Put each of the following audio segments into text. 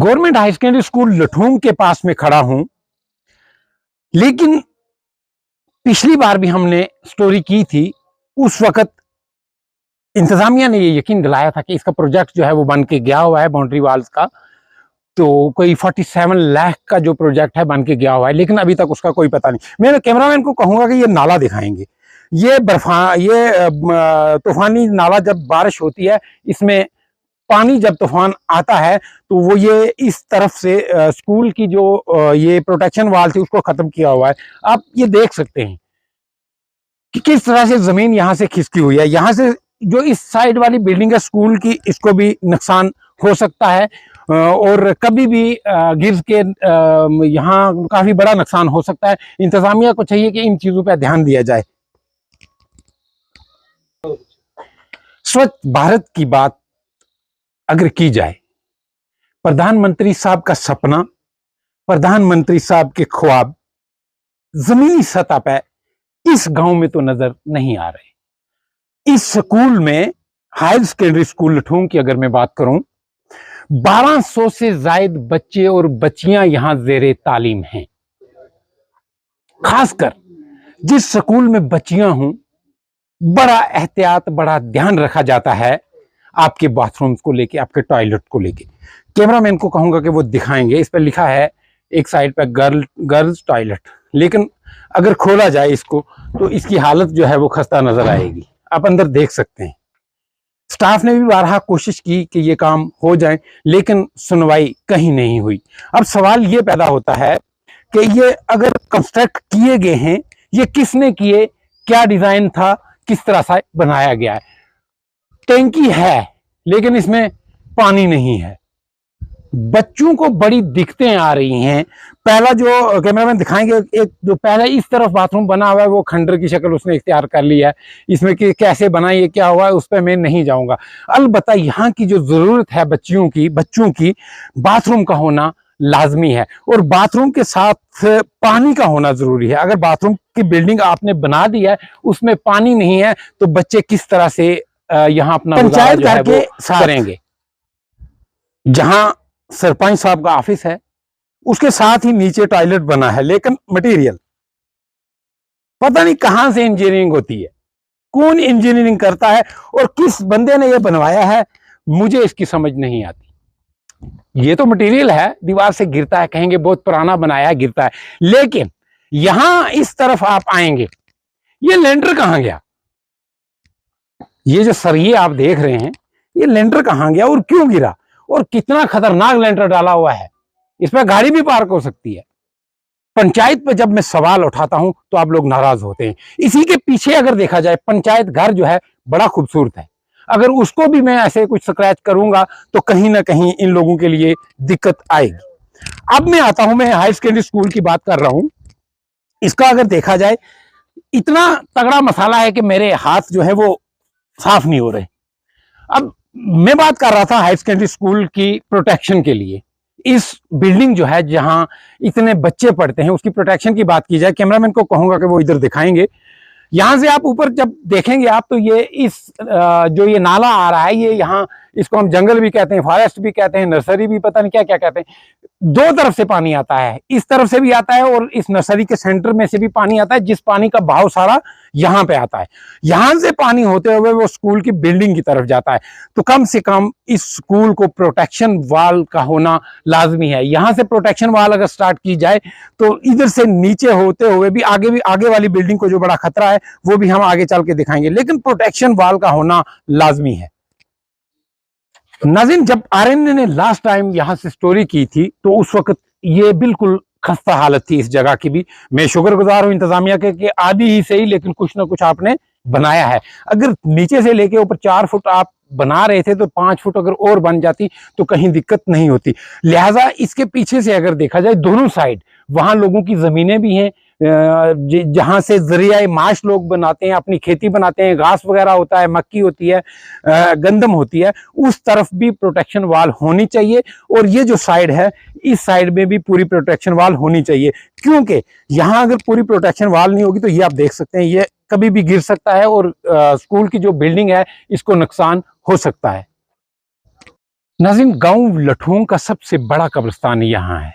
Government high secondary school लठूम के पास में खड़ा हूं, लेकिन पिछली बार भी हमने स्टोरी की थी। उस वक्त इंतजामिया ने ये यकीन दिलाया था कि इसका प्रोजेक्ट जो है वो बन के गया हुआ है, बाउंड्री वाल्स का। तो कोई 47 लाख का जो प्रोजेक्ट है बन के गया हुआ है, लेकिन अभी तक उसका कोई पता नहीं। मैं कैमरामैन को कहूंगा कि ये नाला दिखाएंगे। ये तूफानी नाला, जब बारिश होती है इसमें पानी, जब तूफान आता है तो वो ये इस तरफ से स्कूल की जो ये प्रोटेक्शन वाल थी उसको खत्म किया हुआ है। आप ये देख सकते हैं कि किस तरह से जमीन यहां से खिसकी हुई है। यहां से जो इस साइड वाली बिल्डिंग है स्कूल की, इसको भी नुकसान हो सकता है और कभी भी गिर के यहाँ काफी बड़ा नुकसान हो सकता है। इंतजामिया को चाहिए कि इन चीजों पर ध्यान दिया जाए। स्वच्छ भारत की बात अगर की जाए, प्रधानमंत्री साहब का सपना, प्रधानमंत्री साहब के ख्वाब जमीनी सतह पर इस गांव में तो नजर नहीं आ रहे। इस स्कूल में, हायर सेकेंडरी स्कूल लठूम की अगर मैं बात करूं, 1200 से जायद बच्चे और बच्चियां यहां जेरे तालीम हैं। खासकर जिस स्कूल में बच्चियां हों, बड़ा एहतियात, बड़ा ध्यान रखा जाता है आपके बाथरूम्स को लेके, आपके टॉयलेट को लेके। कैमरामैन को कहूंगा कि वो दिखाएंगे। इस पर लिखा है एक साइड पे गर्ल्स टॉयलेट, लेकिन अगर खोला जाए इसको तो इसकी हालत जो है वो खस्ता नजर आएगी। आप अंदर देख सकते हैं। स्टाफ ने भी बारहा कोशिश की कि ये काम हो जाए, लेकिन सुनवाई कहीं नहीं हुई। अब सवाल ये पैदा होता है कि ये अगर कंस्ट्रक्ट किए गए हैं, ये किसने किए, क्या डिजाइन था, किस तरह से बनाया गया है। टैंकी है लेकिन इसमें पानी नहीं है। बच्चों को बड़ी दिक्कतें आ रही हैं। पहला जो कैमरामैन दिखाएंगे, एक जो पहला इस तरफ बाथरूम बना हुआ है वो खंडर की शक्ल उसने इख्तियार कर लिया है। इसमें कि कैसे बना, ये क्या हुआ है, उस पर मैं नहीं जाऊंगा। अलबत्ता यहाँ की जो जरूरत है बच्चों की बाथरूम का होना लाजमी है, और बाथरूम के साथ पानी का होना जरूरी है। अगर बाथरूम की बिल्डिंग आपने बना दी है, उसमें पानी नहीं है, तो बच्चे किस तरह से यहाँ अपना पंचायत घर के करेंगे। जहां सरपंच साहब का ऑफिस है उसके साथ ही नीचे टॉयलेट बना है, लेकिन मटेरियल पता नहीं कहां से इंजीनियरिंग होती है, कौन इंजीनियरिंग करता है और किस बंदे ने यह बनवाया है, मुझे इसकी समझ नहीं आती। ये तो मटेरियल है, दीवार से गिरता है, कहेंगे बहुत पुराना बनाया है, गिरता है, लेकिन यहां इस तरफ आप आएंगे, ये लेंटर कहां गया? ये जो सरिये आप देख रहे हैं, ये लेंटर कहां गया और क्यों गिरा, और कितना खतरनाक लेंटर डाला हुआ है। इस पर गाड़ी भी पार्क हो सकती है। पंचायत पे जब मैं सवाल उठाता हूं तो आप लोग नाराज होते हैं। इसी के पीछे अगर देखा जाए, पंचायत घर जो है बड़ा खूबसूरत है। अगर उसको भी मैं ऐसे कुछ स्क्रैच करूंगा तो कहीं ना कहीं इन लोगों के लिए दिक्कत आएगी। अब मैं आता हूं, मैं हाई सेकेंडरी स्कूल की बात कर रहा हूं। इसका अगर देखा जाए, इतना तगड़ा मसाला है कि मेरे हाथ जो है वो साफ नहीं हो रहे। अब मैं बात कर रहा था हाई सेकेंडरी स्कूल की प्रोटेक्शन के लिए। इस बिल्डिंग जो है जहां इतने बच्चे पढ़ते हैं, उसकी प्रोटेक्शन की बात की जाए, कैमरामैन को कहूंगा कि वो इधर दिखाएंगे। यहां से आप ऊपर जब देखेंगे आप, तो ये जो ये नाला आ रहा है, ये यहाँ, इसको हम जंगल भी कहते हैं, फॉरेस्ट भी कहते हैं, नर्सरी भी, पता नहीं क्या क्या कहते हैं। दो तरफ से पानी आता है, इस तरफ से भी आता है और इस नर्सरी के सेंटर में से भी पानी आता है, जिस पानी का बहाव सारा यहाँ पे आता है। यहां से पानी होते हुए वो स्कूल की बिल्डिंग की तरफ जाता है। तो कम से कम इस स्कूल को प्रोटेक्शन वाल का होना लाजमी है। यहां से प्रोटेक्शन वाल अगर स्टार्ट की जाए तो इधर से नीचे होते हुए भी आगे वाली बिल्डिंग को जो बड़ा खतरा है वो भी हम आगे चल के दिखाएंगे, लेकिन प्रोटेक्शन वाल का होना लाजमी है। नाज़रीन, जब आरएनए ने लास्ट टाइम यहां से स्टोरी की थी तो उस वक्त ये बिल्कुल खस्ता हालत थी इस जगह की भी। मैं शुक्रगुजार हूं इंतजामिया के कि आधी ही सही, लेकिन कुछ ना कुछ आपने बनाया है। अगर नीचे से लेके ऊपर 4 फुट आप बना रहे थे तो 5 फुट अगर और बन जाती तो कहीं दिक्कत नहीं होती। लिहाजा इसके पीछे से अगर देखा जाए, दोनों साइड वहां लोगों की जमीनें भी हैं, जहां से जरिया माश लोग बनाते हैं, अपनी खेती बनाते हैं, घास वगैरह होता है, मक्की होती है, गंदम होती है, उस तरफ भी प्रोटेक्शन वाल होनी चाहिए। और ये जो साइड है, इस साइड में भी पूरी प्रोटेक्शन वाल होनी चाहिए, क्योंकि यहां अगर पूरी प्रोटेक्शन वाल नहीं होगी तो ये आप देख सकते हैं, ये कभी भी गिर सकता है और स्कूल की जो बिल्डिंग है इसको नुकसान हो सकता है। नाज़रीन, गांव लठूंग का सबसे बड़ा कब्रिस्तान यहाँ है।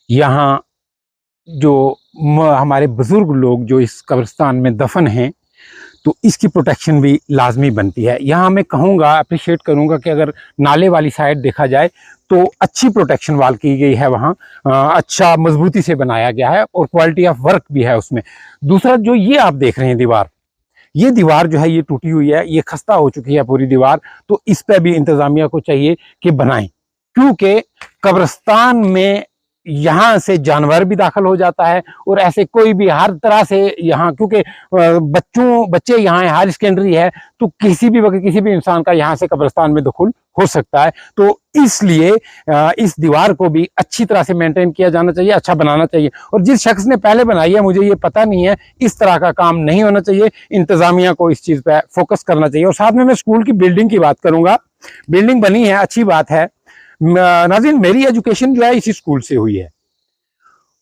यहाँ जो हमारे बुजुर्ग लोग जो इस कब्रिस्तान में दफन हैं, तो इसकी प्रोटेक्शन भी लाजमी बनती है। यहाँ मैं कहूँगा, अप्रिशिएट करूँगा कि अगर नाले वाली साइड देखा जाए तो अच्छी प्रोटेक्शन वाल की गई है वहाँ, अच्छा मजबूती से बनाया गया है और क्वालिटी ऑफ वर्क भी है उसमें। दूसरा, जो ये आप देख रहे हैं दीवार, ये दीवार जो है ये टूटी हुई है, ये खस्ता हो चुकी है पूरी दीवार, तो इस पे भी इंतजामिया को चाहिए कि बनाएं, क्योंकि कब्रिस्तान में यहाँ से जानवर भी दाखिल हो जाता है और ऐसे कोई भी हर तरह से यहाँ, क्योंकि बच्चे यहाँ हायर सेकेंडरी है, तो किसी भी वक्त किसी भी इंसान का यहाँ से कब्रिस्तान में दखुल हो सकता है। तो इसलिए इस दीवार को भी अच्छी तरह से मेंटेन किया जाना चाहिए, अच्छा बनाना चाहिए। और जिस शख्स ने पहले बनाई है, मुझे ये पता नहीं है, इस तरह का काम नहीं होना चाहिए। इंतजामिया को इस चीज़ पर फोकस करना चाहिए। और साथ में मैं स्कूल की बिल्डिंग की बात करूँगा। बिल्डिंग बनी है, अच्छी बात है। नाज़रीन, मेरी एजुकेशन जो है इसी स्कूल से हुई है।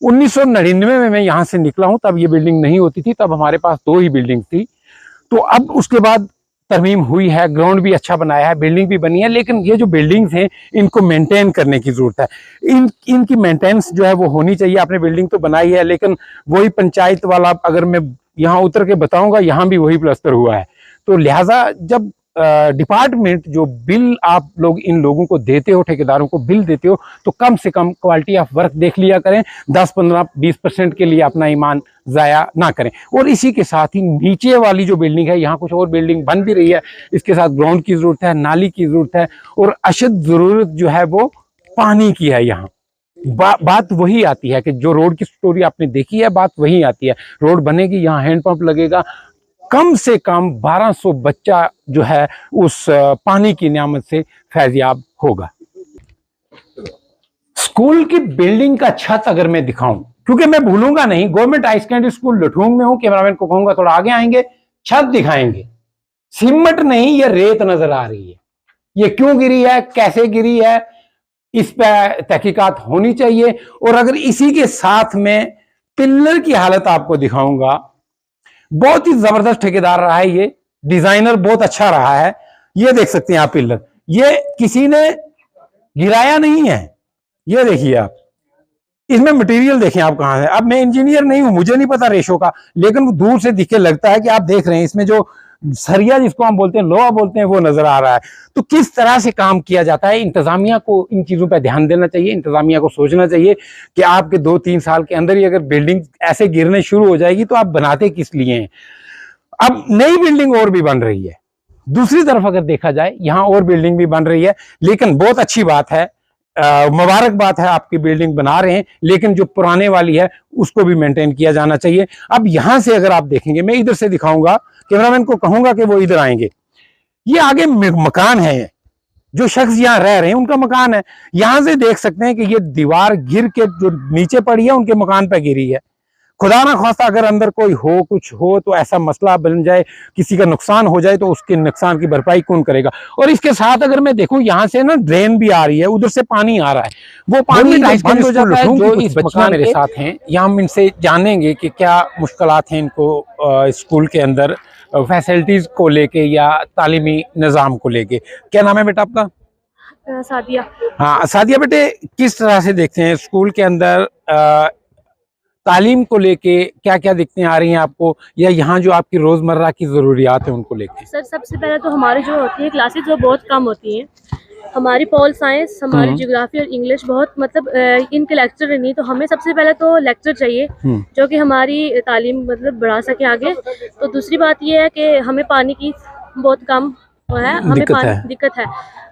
1999 में मैं यहाँ से निकला हूँ, तब ये बिल्डिंग नहीं होती थी, तब हमारे पास 2 ही बिल्डिंग थी। तो अब उसके बाद तरमीम हुई है, ग्राउंड भी अच्छा बनाया है, बिल्डिंग भी बनी है, लेकिन ये जो बिल्डिंग्स हैं इनको मेंटेन करने की ज़रूरत है। इनकी मेंटेनेंस जो है वो होनी चाहिए। आपने बिल्डिंग तो बनाई है, लेकिन वही पंचायत वाला, अगर मैं यहाँ उतर के बताऊँगा, यहाँ भी वही प्लास्टर हुआ है। तो लिहाजा जब डिपार्टमेंट जो बिल आप लोग इन लोगों को देते हो, ठेकेदारों को बिल देते हो, तो कम से कम क्वालिटी ऑफ वर्क देख लिया करें। 10-15-20% के लिए अपना ईमान ज़ाया ना करें। और इसी के साथ ही नीचे वाली जो बिल्डिंग है, यहाँ कुछ और बिल्डिंग बन भी रही है, इसके साथ ग्राउंड की ज़रूरत है, नाली की ज़रूरत है, और अशद ज़रूरत जो है वो पानी की है। यहाँ बात वही आती है कि जो रोड की स्टोरी आपने देखी है, बात वही आती है। रोड बनेगी, यहाँ हैंडपंप लगेगा, कम से कम 1200 बच्चा जो है उस पानी की नियामत से फैज़याब होगा। स्कूल की बिल्डिंग का छत अगर मैं दिखाऊं, क्योंकि मैं भूलूंगा नहीं, गवर्नमेंट हाई सेकेंडरी स्कूल लठूंग में हूं, कैमरामैन को कहूंगा थोड़ा आगे आएंगे, छत दिखाएंगे। सीमेंट नहीं, ये रेत नजर आ रही है। ये क्यों गिरी है, कैसे गिरी है, इस पर तहकीकात होनी चाहिए। और अगर इसी के साथ में पिल्लर की हालत आपको दिखाऊंगा, बहुत ही जबरदस्त ठेकेदार रहा है, ये डिजाइनर बहुत अच्छा रहा है। ये देख सकते हैं आप पिल्लर, ये किसी ने गिराया नहीं है। ये देखिए आप, इसमें मटेरियल देखें आप कहां है। अब मैं इंजीनियर नहीं हूं, मुझे नहीं पता रेशो का, लेकिन वो दूर से दिखे लगता है कि आप देख रहे हैं इसमें जो सरिया जिसको हम बोलते हैं, लोहा बोलते हैं, वो नजर आ रहा है। तो किस तरह से काम किया जाता है, इंतजामिया को इन चीजों पर ध्यान देना चाहिए। इंतजामिया को सोचना चाहिए कि आपके 2-3 साल के अंदर ही अगर बिल्डिंग ऐसे गिरने शुरू हो जाएगी तो आप बनाते किस लिए हैं। अब नई बिल्डिंग और भी बन रही है, दूसरी तरफ अगर देखा जाए यहाँ और बिल्डिंग भी बन रही है, लेकिन बहुत अच्छी बात है, मुबारक बात है, आपकी बिल्डिंग बना रहे हैं, लेकिन जो पुराने वाली है उसको भी मेंटेन किया जाना चाहिए। अब यहां से अगर आप देखेंगे, मैं इधर से दिखाऊंगा, कैमरामैन को कहूंगा कि वो इधर आएंगे। ये आगे मकान है, जो शख्स यहाँ रह रहे हैं उनका मकान है। यहां से देख सकते हैं कि ये दीवार गिर के जो नीचे पड़ी है उनके मकान पे गिरी है। खुदा ना खास्ता अगर अंदर कोई हो, कुछ हो, तो ऐसा मसला बन जाए, किसी का नुकसान हो जाए, तो उसके नुकसान की भरपाई कौन करेगा। और इसके साथ अगर मैं देखूं, यहाँ से ना ड्रेन भी आ रही है, उधर से पानी आ रहा है, वो पानी बंद हो जाता है। जो इस मकान मेरे साथ हैं, यहाँ हम इनसे जानेंगे कि क्या मुश्किलात हैं इनको स्कूल के अंदर फैसिलिटीज को लेके या तालीमी निज़ाम को लेके। क्या नाम है बेटा आपका? सादिया। हाँ सादिया, बेटे किस तरह से देखते हैं स्कूल के अंदर तालीम को लेके, क्या क्या दिक्कतें आ रही हैं आपको, या यहाँ जो आपकी रोजमर्रा की जरूरियात है उनको लेके? सर, सबसे पहले तो हमारी जो होती है क्लासेस वो बहुत कम होती हैं। हमारी पॉल साइंस, हमारी ज्योग्राफी और इंग्लिश बहुत, मतलब इनके लेक्चर नहीं, तो हमें सबसे पहले तो लेक्चर चाहिए जो कि हमारी तालीम मतलब बढ़ा सके आगे। तो दूसरी बात ये है कि हमें पानी की बहुत कम है, हमें दिक्कत है,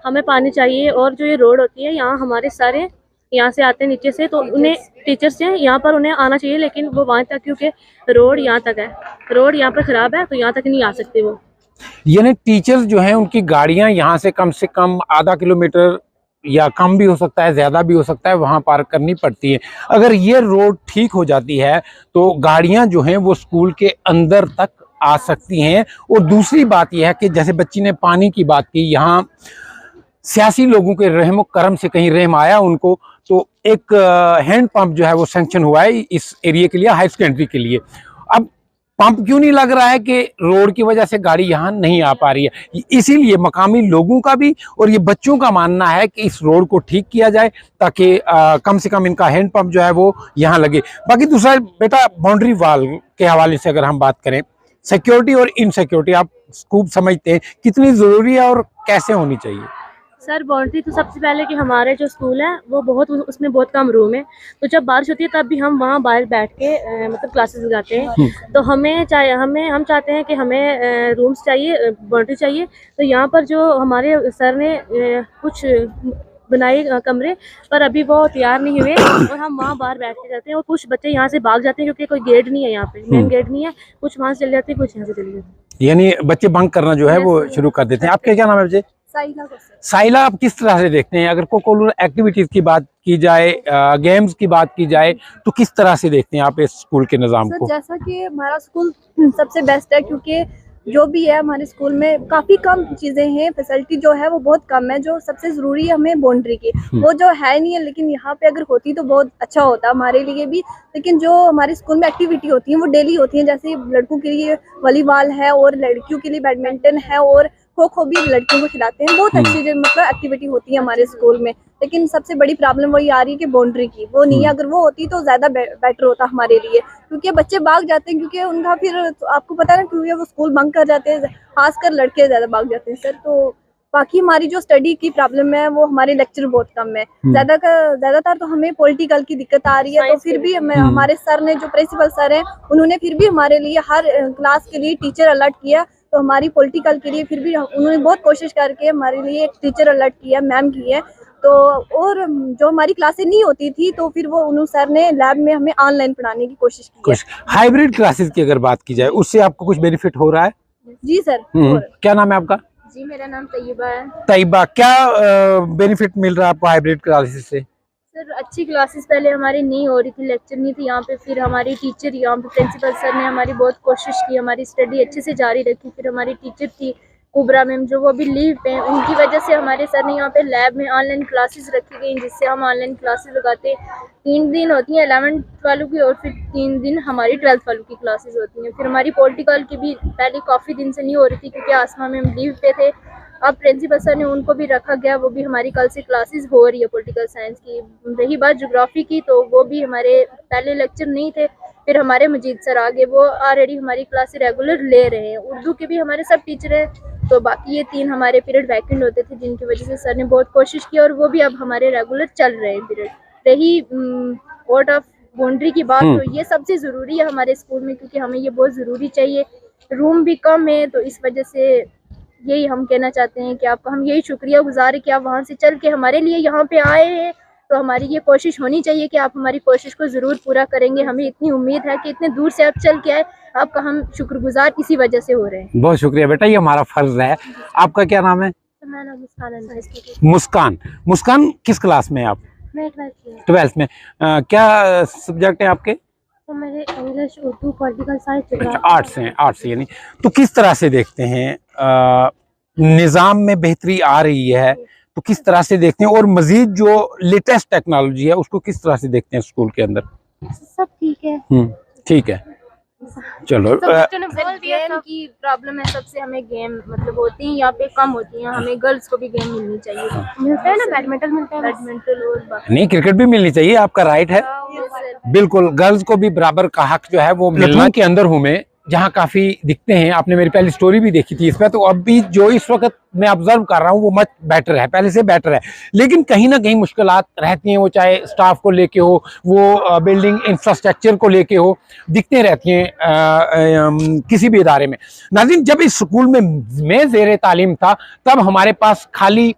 हमें पानी चाहिए। और जो ये रोड होती है, यहाँ हमारे सारे यहाँ से आते हैं नीचे से, तो उन्हें टीचर्स हैं यहाँ पर, उन्हें आना चाहिए, लेकिन वो वहाँ तक, क्योंकि रोड यहाँ तक है, रोड यहाँ पर ख़राब है, तो यहाँ तक नहीं आ सकते वो। यानी टीचर्स जो हैं उनकी गाड़ियाँ यहाँ से कम आधा किलोमीटर या कम भी हो सकता है, ज़्यादा भी हो सकता है, वहाँ पार्क करनी पड़ती है। अगर ये रोड ठीक हो जाती है तो गाड़ियाँ जो हैं वो स्कूल के अंदर तक आ सकती हैं। और दूसरी बात यह है कि जैसे बच्ची ने पानी की बात की, यहाँ सियासी लोगों के रहम करम से कहीं रहम आया उनको, तो एक हैंड पंप जो है वो सैंक्शन हुआ है इस एरिया के लिए, हाई सेकेंडरी के लिए। अब पंप क्यों नहीं लग रहा है कि रोड की वजह से गाड़ी यहाँ नहीं आ पा रही है। इसीलिए मकामी लोगों का भी और ये बच्चों का मानना है कि इस रोड को ठीक किया जाए ताकि कम से कम इनका हैंड पंप जो है वो यहाँ लगे। बाकी दूसरा बेटा, बाउंड्री वाल के हवाले से अगर हम बात करें, सिक्योरिटी और इनसिक्योरिटी आप खूब समझते हैं, कितनी ज़रूरी है और कैसे होनी चाहिए? सर बाउंड्री तो सबसे पहले कि हमारे जो स्कूल है वो बहुत, उसमें बहुत कम रूम है, तो जब बारिश होती है तब भी हम वहाँ बाहर बैठ के मतलब क्लासेस लगाते हैं। तो हम चाहते हैं कि हमें रूम्स चाहिए, बाउंड्री चाहिए। तो यहाँ पर जो हमारे सर ने कुछ बनाए कमरे, पर अभी वो तैयार नहीं हुए और हम वहाँ बाहर बैठ के जाते हैं। और कुछ बच्चे यहाँ से भाग जाते हैं क्योंकि कोई गेट नहीं है, यहाँ पे मेन गेट नहीं है, कुछ वहाँ से चले जाते हैं, कुछ यहाँ से चले जाते हैं। यानी बच्चे बंक करना जो है वो शुरू कर देते हैं। आपके क्या नाम है बच्चे? साइला, आप किस तरह से देखते हैं, अगर कोकुलर एक्टिविटीज की बात की जाए, गेम्स की बात की जाए, तो किस तरह से देखते हैं आप इस स्कूल के निज़ाम को? जैसा कि हमारा स्कूल सबसे बेस्ट है, क्योंकि जो भी है हमारे स्कूल में काफ़ी कम चीज़ें हैं, फैसिलिटी जो है वो बहुत कम है। जो सबसे ज़रूरी है हमें बाउंड्री की, वो जो है नहीं है, लेकिन यहाँ पे अगर होती तो बहुत अच्छा होता हमारे लिए भी। लेकिन जो हमारे स्कूल में एक्टिविटी होती है वो डेली होती है, जैसे लड़कों के लिए वॉलीबॉल है और लड़कियों के लिए बैडमिंटन है और खो खो भी लड़कियों को खिलाते हैं। बहुत अच्छी मतलब एक्टिविटी होती है हमारे स्कूल में। लेकिन सबसे बड़ी प्रॉब्लम वही आ रही है कि बाउंड्री की, वो नहीं है। अगर वो होती तो ज़्यादा बेटर होता हमारे लिए, क्योंकि बच्चे भाग जाते हैं, क्योंकि उनका फिर तो आपको पता है ना, क्योंकि वो स्कूल बंक कर जाते हैं, खासकर लड़के ज़्यादा भाग जाते हैं सर। तो बाकी हमारी जो स्टडी की प्रॉब्लम है वो हमारे लेक्चर बहुत कम है। ज़्यादातर तो हमें पॉलिटिकल की दिक्कत आ रही है। तो फिर भी हमारे सर ने, जो प्रिंसिपल सर हैं, उन्होंने फिर भी हमारे लिए हर क्लास के लिए टीचर अलर्ट किया। तो हमारी पॉलिटिकल के लिए फिर भी उन्होंने बहुत कोशिश करके हमारे लिए एक टीचर अलर्ट किया, मैम की है। तो और जो हमारी क्लासें नहीं होती थी तो फिर वो उन्होंने सर ने लैब में हमें ऑनलाइन पढ़ाने की कोशिश की है। हाइब्रिड क्लासेस की अगर बात की जाए, उससे आपको कुछ बेनिफिट हो रहा है? जी सर। क्या नाम है आपका? जी मेरा नाम तैयबा है। तैयबा, क्या बेनिफिट मिल रहा है आपको हाइब्रिड क्लासेस से? सर अच्छी क्लासेस पहले हमारी नहीं हो रही थी, लेक्चर नहीं थी यहाँ पे, फिर हमारी टीचर, यहाँ पे प्रिंसिपल सर ने हमारी बहुत कोशिश की, हमारी स्टडी अच्छे से जारी रखी। फिर हमारी टीचर थी कुबरा मैम, जो वो भी लीव पे हैं, उनकी वजह से हमारे सर ने यहाँ पे लैब में ऑनलाइन क्लासेस रखी गई, जिससे हम ऑनलाइन क्लासेस लगाते हैं। 3 दिन होती हैं 11th वालों की और फिर 3 दिन हमारी 12th वालों की क्लासेस होती हैं। फिर हमारी पॉलिटिकल की भी पहले काफ़ी दिन से नहीं हो रही थी क्योंकि आसमा मैम लीव पे थे। अब प्रिंसिपल सर ने उनको भी रखा गया, वो भी हमारी कल से क्लासेस हो रही है पॉलिटिकल साइंस की। रही बात ज्योग्राफी की, तो वो भी हमारे पहले लेक्चर नहीं थे, फिर हमारे मजीद सर आगे, वो ऑलरेडी हमारी क्लासेस रेगुलर ले रहे हैं। उर्दू के भी हमारे सब टीचर हैं, तो बाकी ये 3 हमारे पीरियड वैकेंट होते थे, जिनकी वजह से सर ने बहुत कोशिश की और वो भी अब हमारे रेगुलर चल रहे हैं पीरियड। रही आउट ऑफ बाउंड्री की बात, तो ये सबसे ज़रूरी है हमारे स्कूल में, क्योंकि हमें ये बहुत ज़रूरी चाहिए। रूम भी कम है, तो इस वजह से यही हम कहना चाहते हैं कि आपका हम यही शुक्रिया गुजार है कि आप वहाँ से चल के हमारे लिए यहाँ पे आए हैं। तो हमारी ये कोशिश होनी चाहिए कि आप हमारी कोशिश को ज़रूर पूरा करेंगे। हमें इतनी उम्मीद है कि इतने दूर से आप चल के आए, आपका हम शुक्रगुजार इसी वजह से हो रहे हैं। बहुत शुक्रिया बेटा, ये हमारा फर्ज है। आपका क्या नाम है? मेरा नाम मुस्कान। मुस्कान, किस क्लास में आप? मैं 12th में। क्या सब्जेक्ट है आपके? तो मेरे English, Urdu, political science, arts हैं। आर्ट्स यानी, तो किस तरह से देखते हैं निज़ाम में बेहतरी आ रही है, तो किस तरह से देखते हैं, और मजीद जो लेटेस्ट टेक्नोलॉजी है उसको किस तरह से देखते हैं स्कूल के अंदर? सब ठीक है। ठीक है, चलो। बच्चों ने बोल दिया की प्रॉब्लम है सबसे, हमें गेम मतलब होती है यहाँ पे कम होती है, हमें गर्ल्स को भी गेम मिलनी चाहिए। मिलता है ना, बैडमिंटन मिलता है, बैडमिंटन और नहीं, क्रिकेट भी मिलनी चाहिए, आपका राइट है। बिल्कुल, गर्ल्स को भी बराबर का हक जो है वो मिलना। के अंदर हूँ मैं, जहाँ काफी दिखते हैं, आपने मेरी पहली स्टोरी भी देखी थी इसमें, तो अब भी जो इस वक्त मैं ऑब्जर्व कर रहा हूँ वो मच बेटर है, पहले से बेटर है। लेकिन कहीं ना कहीं मुश्किलात रहती हैं, वो चाहे स्टाफ को लेके हो, वो बिल्डिंग इंफ्रास्ट्रक्चर को लेके हो, दिखते रहती हैं किसी भी इदारे में। नाज़रीन, जब इस स्कूल में मैं ज़ेरे तालीम था तब हमारे पास खाली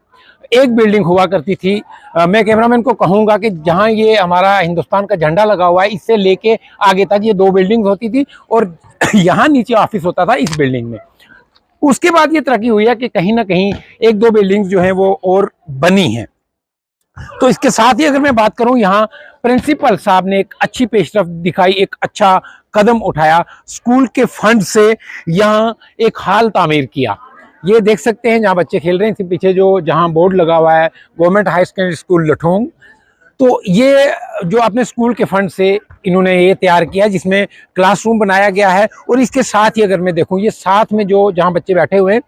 एक बिल्डिंग हुआ करती थी। मैं कैमरामैन को कहूँगा कि जहाँ ये हमारा हिंदुस्तान का झंडा लगा हुआ है, इससे लेके आगे तक ये 2 बिल्डिंग होती थी और यहाँ नीचे ऑफिस होता था इस बिल्डिंग में। उसके बाद ये तरक्की हुई है कि कहीं ना कहीं 1-2 बिल्डिंग्स जो हैं वो और बनी हैं। तो इसके साथ ही अगर मैं बात करूं, यहाँ प्रिंसिपल साहब ने एक अच्छी पेशरफ्त दिखाई, एक अच्छा कदम उठाया, स्कूल के फंड से यहाँ एक हाल तामीर किया। ये देख सकते हैं जहाँ बच्चे खेल रहे हैं, इसके पीछे जो जहाँ बोर्ड लगा हुआ है, गवर्नमेंट हाई सेकेंडरी स्कूल लठोंग। तो ये जो अपने स्कूल के फंड से इन्होंने ये तैयार किया है, जिसमें क्लासरूम बनाया गया है, और इसके साथ ही अगर मैं देखूं ये साथ में जो जहां बच्चे बैठे हुए हैं,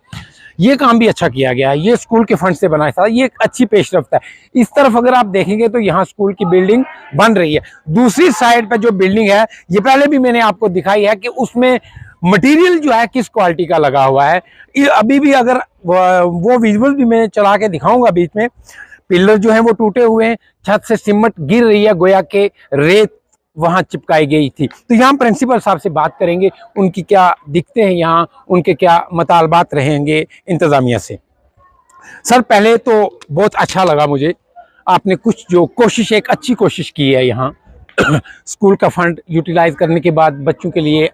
ये काम भी अच्छा किया गया है, ये स्कूल के फंड से बनाया था, ये एक अच्छी पेशरफ्त है। इस तरफ अगर आप देखेंगे तो यहाँ स्कूल की बिल्डिंग बन रही है। दूसरी साइड पर जो बिल्डिंग है, ये पहले भी मैंने आपको दिखाई है कि उसमें मटेरियल जो है किस क्वालिटी का लगा हुआ है। ये अभी भी अगर वो विजुअल भी मैं चला के दिखाऊंगा बीच में, पिलर जो है वो टूटे हुए हैं, छत से सिमट गिर रही है, गोया के रेत वहां चिपकाई गई थी। तो यहाँ प्रिंसिपल साहब से बात करेंगे, उनकी क्या दिखते हैं यहाँ, उनके क्या मुतालबात रहेंगे इंतजामिया से। सर पहले तो बहुत अच्छा लगा मुझे, आपने कुछ जो कोशिश, एक अच्छी कोशिश की है यहाँ स्कूल का फंड यूटिलाइज करने के बाद बच्चों के लिए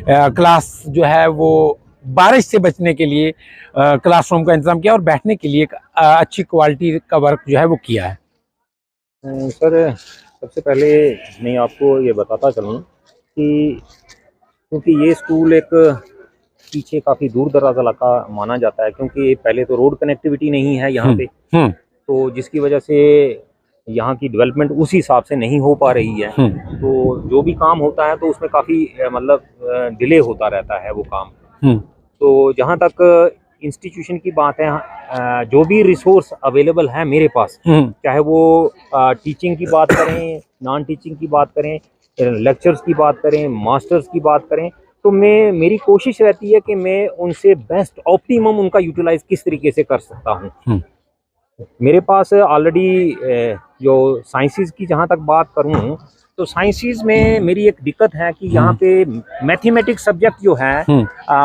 क्लास जो है वो बारिश से बचने के लिए क्लासरूम का इंतजाम किया और बैठने के लिए एक अच्छी क्वालिटी का वर्क जो है वो किया है। सर सबसे पहले मैं आपको ये बताता चलूँ कि क्योंकि ये स्कूल एक पीछे काफ़ी दूर दराज इलाका माना जाता है, क्योंकि पहले तो रोड कनेक्टिविटी नहीं है यहाँ पे, तो जिसकी वजह से यहाँ की डेवलपमेंट उस हिसाब से नहीं हो पा रही है। तो जो भी काम होता है तो उसमें काफ़ी मतलब डिले होता रहता है वो काम। तो जहाँ तक इंस्टीट्यूशन की बात है, जो भी रिसोर्स अवेलेबल है मेरे पास, चाहे वो टीचिंग की बात करें, नॉन टीचिंग की बात करें, लेक्चर्स की बात करें, मास्टर्स की बात करें, तो मेरी कोशिश रहती है कि मैं उनसे बेस्ट ऑप्टिमम उनका यूटिलाइज किस तरीके से कर सकता हूँ। मेरे पास ऑलरेडी जो साइंसेस की जहाँ तक बात करूँ तो साइंसेस में मेरी एक दिक्कत है कि यहाँ पे मैथमेटिक्स सब्जेक्ट जो है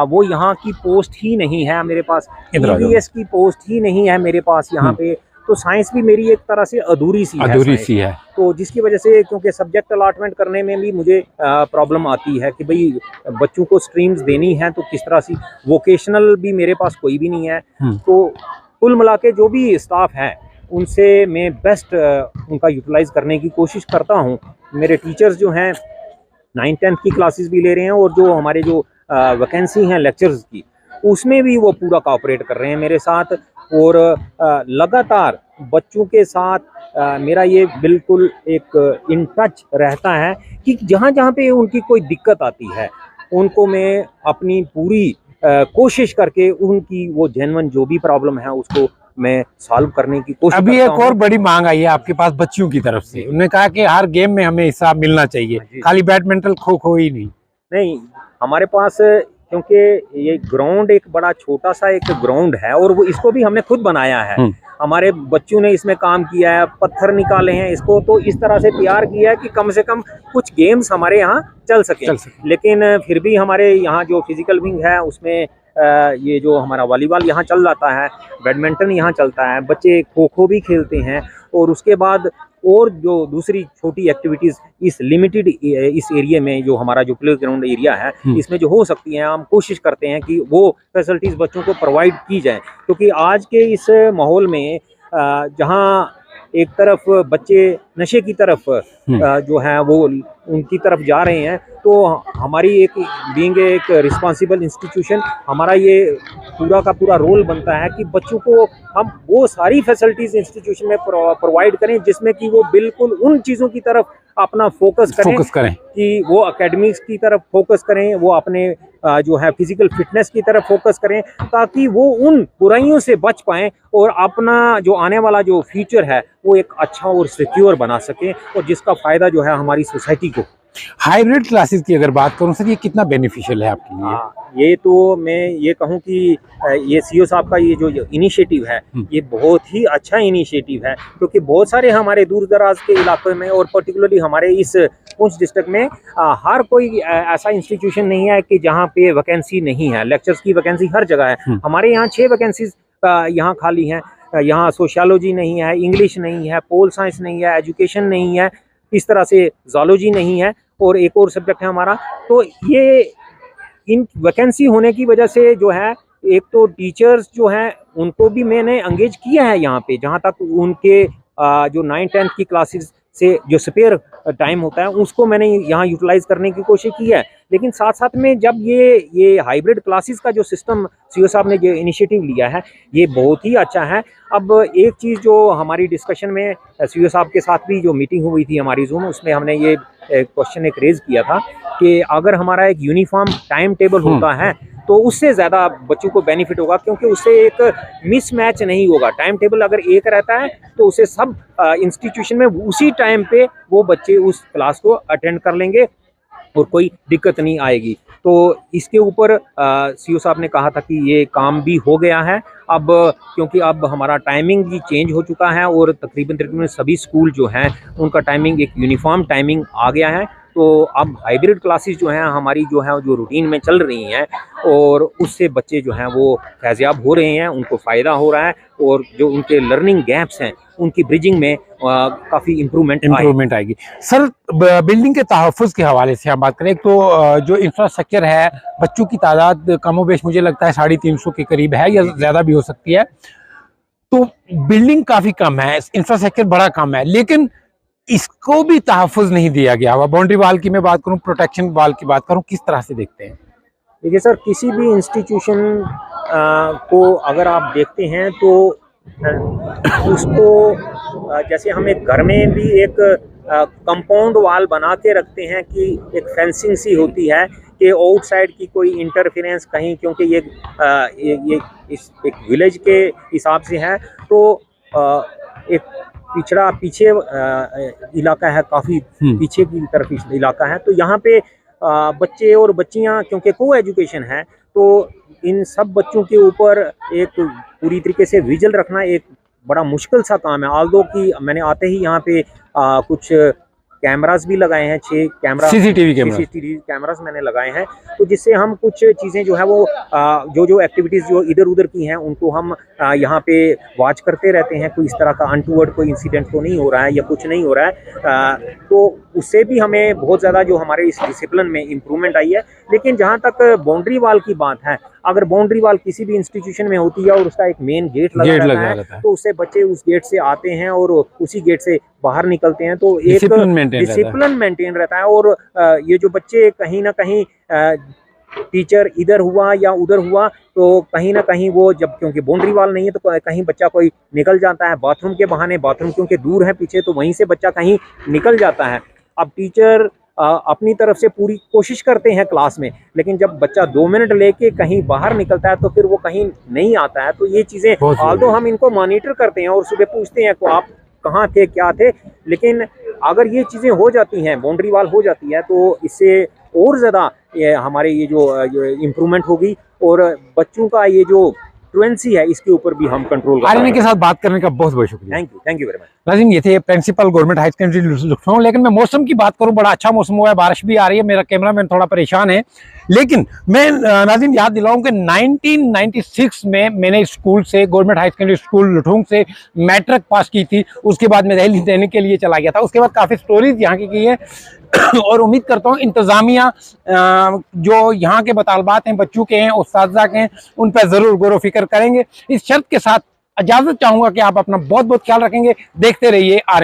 वो यहाँ की पोस्ट ही नहीं है मेरे पास, EVS की पोस्ट ही नहीं है मेरे पास यहाँ पे। तो साइंस भी मेरी एक तरह से अधूरी सी है। तो जिसकी वजह से, क्योंकि सब्जेक्ट अलाटमेंट करने में भी मुझे प्रॉब्लम आती है कि भाई बच्चों को स्ट्रीम्स देनी है तो किस तरह से, वोकेशनल भी मेरे पास कोई भी नहीं है। तो कुल मिला के जो भी स्टाफ है उनसे मैं बेस्ट उनका यूटिलाइज करने की कोशिश करता हूँ। मेरे टीचर्स जो हैं 9th-10th की क्लासेस भी ले रहे हैं, और जो हमारे जो वैकेंसी हैं लेक्चर्स की, उसमें भी वो पूरा कोऑपरेट कर रहे हैं मेरे साथ। और लगातार बच्चों के साथ मेरा ये बिल्कुल एक इन टच रहता है कि जहाँ जहाँ पे उनकी कोई दिक्कत आती है उनको मैं अपनी पूरी कोशिश करके उनकी वो जेन्युइन जो भी प्रॉब्लम है उसको मैं सॉल्व करने की कोशिश अभी एक और बड़ी मांग आई है आपके पास बच्चियों की तरफ से, उन्होंने कहा कि हर गेम में हमें हिस्सा मिलना चाहिए, खाली बैडमिंटन खो खो ही नहीं। हमारे पास, क्योंकि ये ग्राउंड एक बड़ा छोटा सा एक ग्राउंड है और वो इसको भी हमने खुद बनाया है, हमारे बच्चों ने इसमें काम किया है, पत्थर निकाले हैं इसको, तो इस तरह से तैयार किया है कि कम से कम कुछ गेम्स हमारे यहाँ चल सके। लेकिन फिर भी हमारे यहाँ जो फिजिकल विंग है उसमें ये जो हमारा वॉलीबॉल यहाँ चल जाता है, बैडमिंटन यहाँ चलता है, बच्चे खो खो भी खेलते हैं, और उसके बाद और जो दूसरी छोटी एक्टिविटीज़ इस लिमिटेड इस एरिया में जो हमारा जो प्ले ग्राउंड एरिया है इसमें जो हो सकती हैं, हम कोशिश करते हैं कि वो फैसिलिटीज़ बच्चों को प्रोवाइड की जाए। क्योंकि आज के इस माहौल में जहाँ एक तरफ बच्चे नशे की तरफ जो है वो उनकी तरफ जा रहे हैं, तो हमारी एक बीइंग एक रिस्पांसिबल इंस्टीट्यूशन, हमारा ये पूरा का पूरा रोल बनता है कि बच्चों को हम वो सारी फैसिलिटीज़ इंस्टीट्यूशन में प्रोवाइड करें जिसमें कि वो बिल्कुल उन चीज़ों की तरफ अपना फोकस करें कि वो एकेडमिक्स की तरफ फोकस करें, वो अपने जो है फिजिकल फिटनेस की तरफ फोकस करें, ताकि वो उन बुराइयों से बच पाएं और अपना जो आने वाला जो फ्यूचर है वो एक अच्छा और सिक्योर बना सकें, और जिसका फ़ायदा जो है हमारी सोसाइटी को। हाइब्रिड क्लासेस की अगर बात करूं सर, ये कितना बेनिफिशियल है आपके लिए? ये तो मैं ये कहूँ कि ये सीईओ साहब का ये जो इनिशिएटिव है ये बहुत ही अच्छा इनिशिएटिव है, क्योंकि बहुत सारे हमारे दूर दराज के इलाकों में और पर्टिकुलरली हमारे इस पुंछ डिस्ट्रिक्ट में हर कोई ऐसा इंस्टीट्यूशन नहीं है कि जहाँ पे वैकेंसी नहीं है। लेक्चर्स की वैकेंसी हर जगह है। हमारे यहाँ 6 वैकेंसीज यहाँ खाली हैं। यहाँ सोशियोलॉजी नहीं है, इंग्लिश नहीं है, पोल साइंस नहीं है, एजुकेशन नहीं है, इस तरह से ज़ूलॉजी नहीं है, और एक और सब्जेक्ट है हमारा। तो ये इन वैकेंसी होने की वजह से जो है, एक तो टीचर्स जो हैं उनको भी मैंने एंगेज किया है यहाँ पे, जहाँ तक उनके जो 9th-10th की क्लासेस से जो स्पेयर टाइम होता है उसको मैंने यहाँ यूटिलाइज करने की कोशिश की है। लेकिन साथ साथ में जब ये हाइब्रिड क्लासेस का जो सिस्टम सीईओ साहब ने जो इनिशिएटिव लिया है ये बहुत ही अच्छा है। अब एक चीज़ जो हमारी डिस्कशन में सीईओ साहब के साथ भी जो मीटिंग हुई थी हमारी जूम, उसमें हमने ये क्वेश्चन एक रेज किया था कि अगर हमारा एक यूनिफॉर्म टाइम टेबल होता है तो उससे ज़्यादा बच्चों को बेनिफिट होगा, क्योंकि उससे एक मिसमैच नहीं होगा। टाइम टेबल अगर एक रहता है तो उसे सब इंस्टीट्यूशन में उसी टाइम पे वो बच्चे उस क्लास को अटेंड कर लेंगे और कोई दिक्कत नहीं आएगी। तो इसके ऊपर सीईओ साहब ने कहा था कि ये काम भी हो गया है अब, क्योंकि अब हमारा टाइमिंग भी चेंज हो चुका है और तकरीबन सभी स्कूल जो हैं उनका टाइमिंग एक यूनिफॉर्म टाइमिंग आ गया है। तो अब हाइब्रिड क्लासेस जो हैं हमारी जो है जो रूटीन में चल रही हैं और उससे बच्चे जो हैं वो फैज़याब हो रहे हैं, उनको फ़ायदा हो रहा है और जो उनके लर्निंग गैप्स हैं उनकी ब्रिजिंग में काफ़ी इम्प्रूवमेंट आएगी। सर, बिल्डिंग के तहफ़्फ़ुज़ के हवाले से हम बात करें, तो जो इंफ्रास्ट्रक्चर है, बच्चों की तादाद कमोबेश मुझे लगता है 350 के करीब है या ज़्यादा भी हो सकती है। तो बिल्डिंग काफ़ी कम है, इंफ्रास्ट्रक्चर बड़ा कम है, लेकिन इसको भी तहफ़्फ़ुज़ नहीं दिया गया हुआ। बाउंड्री वाल की मैं बात करूं, प्रोटेक्शन वाल की बात करूं, किस तरह से देखते हैं? देखिए सर, किसी भी इंस्टीट्यूशन को अगर आप देखते हैं तो उसको जैसे हम एक घर में भी एक कंपाउंड वाल बना के रखते हैं कि एक फेंसिंग सी होती है कि आउटसाइड की कोई इंटरफेरेंस कहीं, क्योंकि ये इस एक विलेज के हिसाब से है तो एक पिछड़ा पीछे इलाका है, काफ़ी पीछे की तरफ इलाका है। तो यहाँ पे बच्चे और बच्चियाँ, क्योंकि को एजुकेशन है तो इन सब बच्चों के ऊपर एक पूरी तरीके से विजिल रखना एक बड़ा मुश्किल सा काम है। आल्दो कि मैंने आते ही यहाँ पे कुछ कैमरास भी लगाए हैं, 6 कैमरा सीसीटीवी कैमरास मैंने लगाए हैं, तो जिससे हम कुछ चीज़ें जो है वो जो एक्टिविटीज़ जो इधर उधर की हैं उनको हम यहाँ पे वॉच करते रहते हैं, कोई इस तरह का अनटूवर्ड कोई इंसिडेंट तो नहीं हो रहा है या कुछ नहीं हो रहा है। तो उससे भी हमें बहुत ज़्यादा जो हमारे इस डिसिप्लिन में इम्प्रूवमेंट आई है। लेकिन जहाँ तक बाउंड्री वाल की बात है, अगर बाउंड्री वाल किसी भी इंस्टीट्यूशन में होती है और उसका एक मेन गेट लगा रहता है तो उससे बच्चे उस गेट से आते हैं और उसी गेट से बाहर निकलते हैं, तो एक डिसिप्लिन मेंटेन रहता है। और ये जो बच्चे कहीं ना कहीं टीचर इधर हुआ या उधर हुआ तो कहीं ना कहीं वो जब, क्योंकि बाउंड्री वाल नहीं है तो कहीं बच्चा कोई निकल जाता है बाथरूम के बहाने, बाथरूम क्योंकि दूर है पीछे, तो वहीं से बच्चा कहीं निकल जाता है। अब टीचर अपनी तरफ से पूरी कोशिश करते हैं क्लास में, लेकिन जब बच्चा 2 मिनट लेके कहीं बाहर निकलता है तो फिर वो कहीं नहीं आता है। तो ये चीज़ें ऑल्दो हम इनको मॉनिटर करते हैं और सुबह पूछते हैं तो आप कहाँ थे, क्या थे, लेकिन अगर ये चीज़ें हो जाती हैं, बाउंड्री वाल हो जाती है, तो इससे और ज़्यादा हमारे ये जो इम्प्रूवमेंट होगी और बच्चों का ये जो फ्लुएंसी है इसके ऊपर भी हम कंट्रोल कर आरएनए के साथ बात करने का बहुत बहुत शुक्रिया। Thank you very much. नाज़रीन, ये थे principal government high secondary Ludhiana. लेकिन मैं मौसम की बात करूं, बड़ा अच्छा मौसम हुआ है, बारिश भी आ रही है, मेरा कैमरामैन थोड़ा परेशान है। लेकिन मैं नाज़रीन याद दिलाऊं कि 1996 में मैंने स्कूल से, government high secondary school Ludhiana से मैट्रिक पास की थी। उसके बाद मैं दिल्ली देने के लिए चला गया था। उसके बाद काफ़ी स्टोरीज यहाँ की है और उम्मीद करता हूँ इंतज़ामिया जो यहाँ के मुतालबात हैं, बच्चों के हैं, उस्ताज़ा के हैं, उन पर ज़रूर गौर व फिक्र करेंगे। इस शर्त के साथ इजाज़त चाहूँगा कि आप अपना बहुत बहुत ख्याल रखेंगे। देखते रहिए आरएनए।